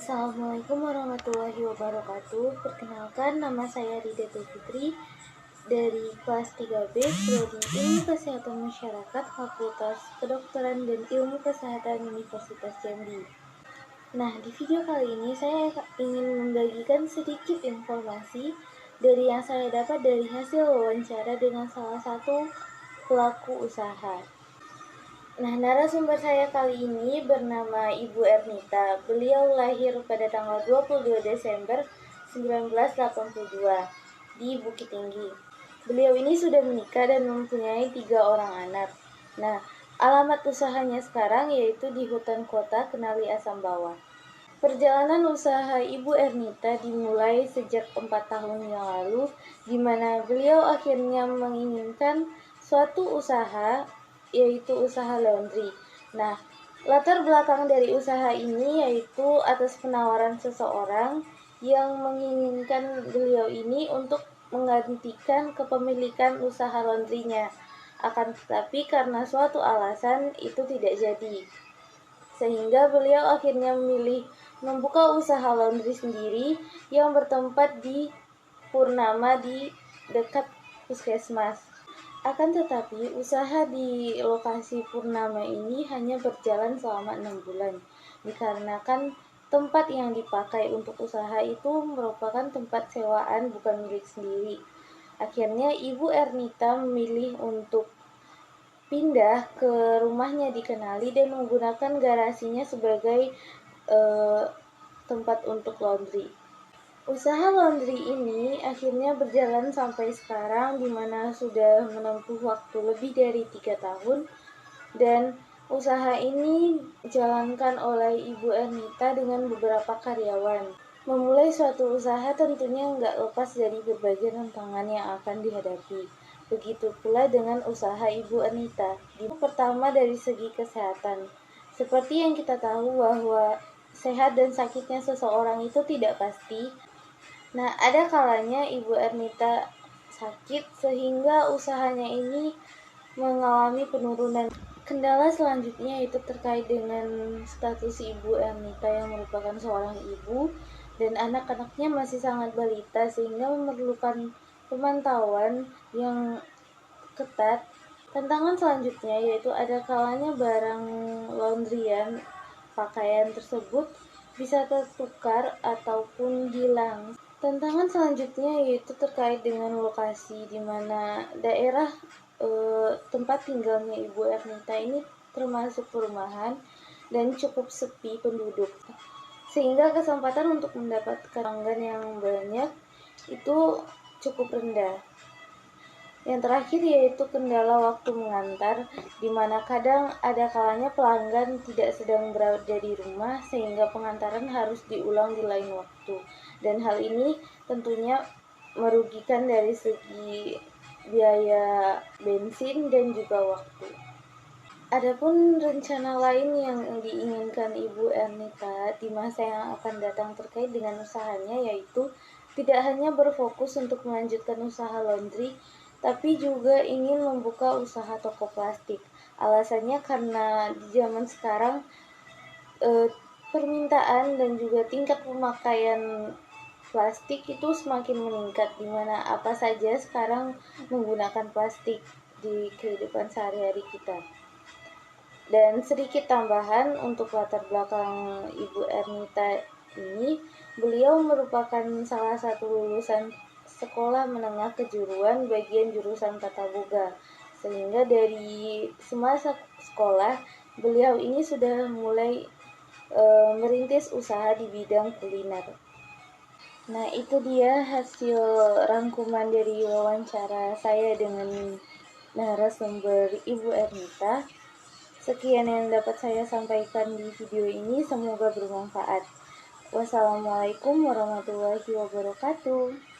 Assalamualaikum warahmatullahi wabarakatuh. Perkenalkan, nama saya Rida Fitri dari kelas 3B, Prodi Ilmu Kesehatan Masyarakat, Fakultas Kedokteran dan Ilmu Kesehatan Universitas Jambi. Nah, di video kali ini saya ingin membagikan sedikit informasi dari yang saya dapat dari hasil wawancara dengan salah satu pelaku usaha. Nah, narasumber saya kali ini bernama Ibu Ernita. Beliau lahir pada tanggal 22 Desember 1982 di Bukit Tinggi. Beliau ini sudah menikah dan mempunyai 3 orang anak. Nah, alamat usahanya sekarang yaitu di Hutan Kota Kenali Asam Bawah. Perjalanan usaha Ibu Ernita dimulai sejak 4 tahun yang lalu, di mana beliau akhirnya menginginkan suatu usaha, yaitu usaha laundry. Nah, latar belakang dari usaha ini yaitu atas penawaran seseorang yang menginginkan beliau ini untuk menggantikan kepemilikan usaha laundrynya. Akan tetapi karena suatu alasan itu tidak jadi, sehingga beliau akhirnya memilih membuka usaha laundry sendiri yang bertempat di Purnama di dekat puskesmas. Akan tetapi usaha di lokasi Purnama ini hanya berjalan selama 6 bulan, dikarenakan tempat yang dipakai untuk usaha itu merupakan tempat sewaan, bukan milik sendiri. Akhirnya Ibu Ernita memilih untuk pindah ke rumahnya di Kenali dan menggunakan garasinya sebagai tempat untuk laundry. Usaha laundry ini akhirnya berjalan sampai sekarang, di mana sudah menempuh waktu lebih dari 3 tahun, dan usaha ini dijalankan oleh Ibu Ernita dengan beberapa karyawan. Memulai suatu usaha tentunya nggak lepas dari berbagai tantangan yang akan dihadapi. Begitu pula dengan usaha Ibu Ernita. Pertama dari segi kesehatan. Seperti yang kita tahu bahwa sehat dan sakitnya seseorang itu tidak pasti. Nah, ada kalanya Ibu Ernita sakit sehingga usahanya ini mengalami penurunan. Kendala selanjutnya itu terkait dengan status Ibu Ernita yang merupakan seorang ibu dan anak-anaknya masih sangat balita, sehingga memerlukan pemantauan yang ketat. Tantangan selanjutnya yaitu ada kalanya barang laundryan pakaian tersebut bisa tertukar ataupun hilang. Tantangan selanjutnya yaitu terkait dengan lokasi, di mana daerah tempat tinggalnya Ibu Ernita ini termasuk perumahan dan cukup sepi penduduk, sehingga kesempatan untuk mendapatkan pelanggan yang banyak itu cukup rendah. Yang terakhir yaitu kendala waktu mengantar, di mana kadang ada kalanya pelanggan tidak sedang berada di rumah sehingga pengantaran harus diulang di lain waktu. Dan hal ini tentunya merugikan dari segi biaya bensin dan juga waktu. Adapun rencana lain yang diinginkan Ibu Ernita di masa yang akan datang terkait dengan usahanya yaitu tidak hanya berfokus untuk melanjutkan usaha laundry, tapi juga ingin membuka usaha toko plastik. Alasannya karena di zaman sekarang permintaan dan juga tingkat pemakaian plastik itu semakin meningkat, di mana apa saja sekarang menggunakan plastik di kehidupan sehari-hari kita. Dan sedikit tambahan untuk latar belakang Ibu Ernita ini, beliau merupakan salah satu lulusan sekolah menengah kejuruan bagian jurusan tata boga, sehingga dari semasa sekolah beliau ini sudah mulai merintis usaha di bidang kuliner. Nah, itu dia hasil rangkuman dari wawancara saya dengan narasumber Ibu Ernita. Sekian yang dapat saya sampaikan di video ini, semoga bermanfaat. Wassalamualaikum warahmatullahi wabarakatuh.